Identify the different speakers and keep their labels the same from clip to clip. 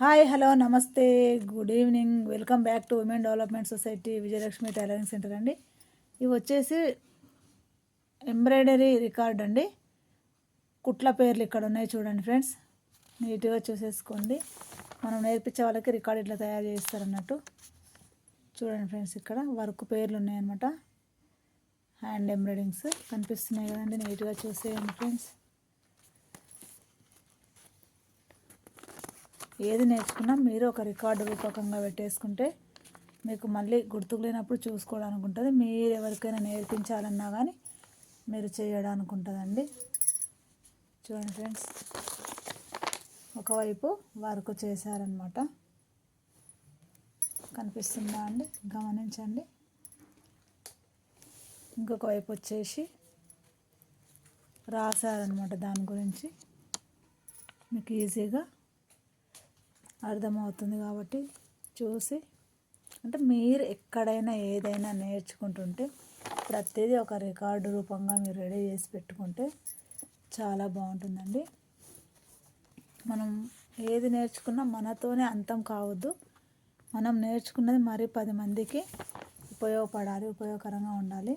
Speaker 1: Hi hello నమస్తే good evening welcome back to women development society Vijayalakshmi tailoring centre అండి. ఇవి వచ్చేసి ఎంబ్రాయిడరీ రికార్డ్ అండి. కుట్ల పేర్లు ఇక్కడ ఉన్నాయి చూడండి ఫ్రెండ్స్, నీట్గా చూసేసుకోండి. మనం నేర్పించే వాళ్ళకి రికార్డ్ ఇట్లా తయారు చేస్తారన్నట్టు. చూడండి ఫ్రెండ్స్, ఇక్కడ వర్క్ పేర్లు ఉన్నాయన్నమాట. హ్యాండ్ ఎంబ్రాయిడింగ్స్ కనిపిస్తున్నాయి కదండి, నీట్గా చూసేయండి ఫ్రెండ్స్. ఏది నేర్చుకున్నా మీరు ఒక రికార్డు రూపకంగా పెట్టేసుకుంటే మీకు మళ్ళీ గుర్తుకు లేనప్పుడు చూసుకోవడానికి ఉంటుంది. మీరు ఎవరికైనా నేర్పించాలన్నా కానీ మీరు చేయడానికి ఉంటుందండి. చూడండి ఫ్రెండ్స్, ఒకవైపు వర్క్ చేశారనమాట, కనిపిస్తుందా అండి, గమనించండి. ఇంకొక వైపు వచ్చేసి రాశారనమాట. దాని గురించి మీకు ఈజీగా అర్థమవుతుంది కాబట్టి చూసి, అంటే మీరు ఎక్కడైనా ఏదైనా నేర్చుకుంటుంటే ప్రతిదీ ఒక రికార్డు రూపంగా మీరు రెడీ చేసి పెట్టుకుంటే చాలా బాగుంటుందండి. మనం ఏది నేర్చుకున్నా మనతోనే అంతం కావద్దు. మనం నేర్చుకున్నది మరి 10 మందికి ఉపయోగపడాలి, ఉపయోగకరంగా ఉండాలి.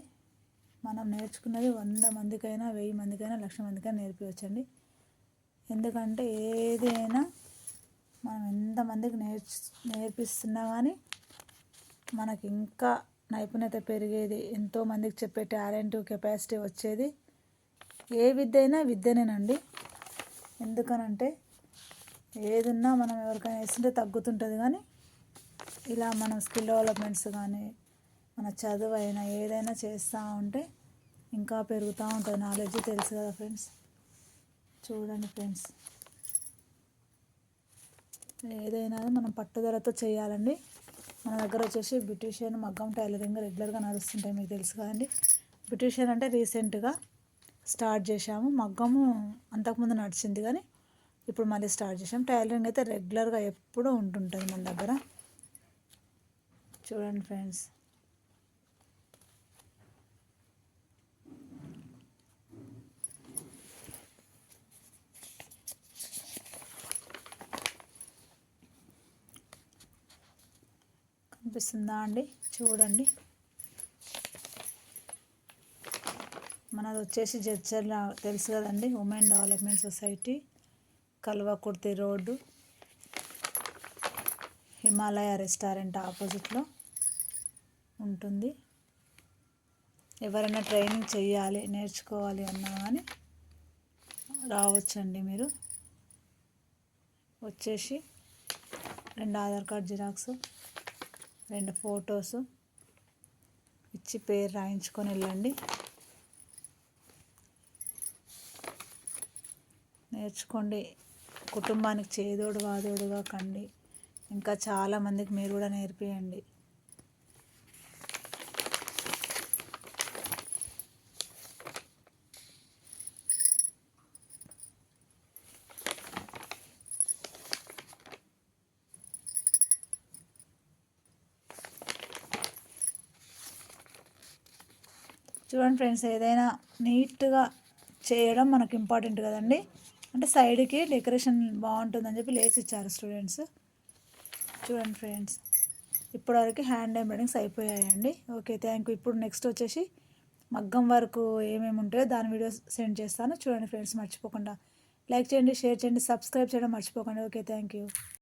Speaker 1: మనం నేర్చుకున్నది 100 మందికైనా 1000 మందికైనా 1,00,000 మందికైనా నేర్పించండి. ఎందుకంటే ఏదైనా మనం ఎంతమందికి నేర్పిస్తున్నా కానీ మనకి ఇంకా నైపుణ్యత పెరిగేది, ఎంతోమందికి చెప్పే టాలెంట్ కెపాసిటీ వచ్చేది. ఏ విద్య అయినా విద్యనేనండి. ఎందుకనంటే ఏదున్నా మనం ఎవరికైనా వేస్తుంటే తగ్గుతుంటుంది, కానీ ఇలా మనం స్కిల్ డెవలప్మెంట్స్ కానీ మన చదువు అయినా ఏదైనా చేస్తూ ఉంటే ఇంకా పెరుగుతూ ఉంటుంది నాలెడ్జ్. తెలుసు కదా ఫ్రెండ్స్. చూడండి ఫ్రెండ్స్, ఏదైనా మనం పట్టుదలతో చేయాలండి. మన దగ్గర వచ్చేసి బ్యూటీషియన్, మగ్గం, టైలరింగ్ రెగ్యులర్గా నడుస్తుంటాయి, మీకు తెలుసు కదండి. బ్యూటీషియన్ అంటే రీసెంట్గా స్టార్ట్ చేశాము, మగ్గము అంతకుముందు నడిచింది కానీ ఇప్పుడు మళ్ళీ స్టార్ట్ చేసాము. టైలరింగ్ అయితే రెగ్యులర్గా ఎప్పుడూ ఉంటుంటుంది మన దగ్గర. చూడండి ఫ్రెండ్స్, కనిపిస్తుందా అండి, చూడండి. మనది వచ్చేసి జడ్చర్ల, తెలుసు కదండి, women development society, Kalwakurthy road, Himalaya restaurant ఆపోజిట్లో ఉంటుంది. ఎవరైనా ట్రైనింగ్ చేయాలి, నేర్చుకోవాలి అన్నా కానీ రావచ్చండి. మీరు వచ్చేసి 2 ఆధార్ కార్డ్ జిరాక్స్, 2 ఫొటోస్ ఇచ్చి పేరు రాయించుకొని వెళ్ళండి. నేర్చుకోండి. కుటుంబానికి చేదోడు వాదోడుగా కండి. ఇంకా చాలామందికి మీరు కూడా నేర్పియండి. చూడండి ఫ్రెండ్స్, ఏదైనా నీట్గా చేయడం మనకు ఇంపార్టెంట్ కదండి. అంటే సైడ్కి డెకరేషన్ బాగుంటుందని చెప్పి లేసి ఇచ్చారు స్టూడెంట్స్. చూడండి ఫ్రెండ్స్, ఇప్పటివరకు హ్యాండ్ ఎంబ్రాయిడింగ్స్ అయిపోయాయండి. Okay, thank you. ఇప్పుడు నెక్స్ట్ వచ్చేసి మగ్గం వరకు ఏమేమి ఉంటాయో దాని వీడియోస్ సెండ్ చేస్తాను. చూడండి ఫ్రెండ్స్, మర్చిపోకుండా లైక్ చేయండి, షేర్ చేయండి, సబ్స్క్రైబ్ చేయడం మర్చిపోకండి. Okay, thank you.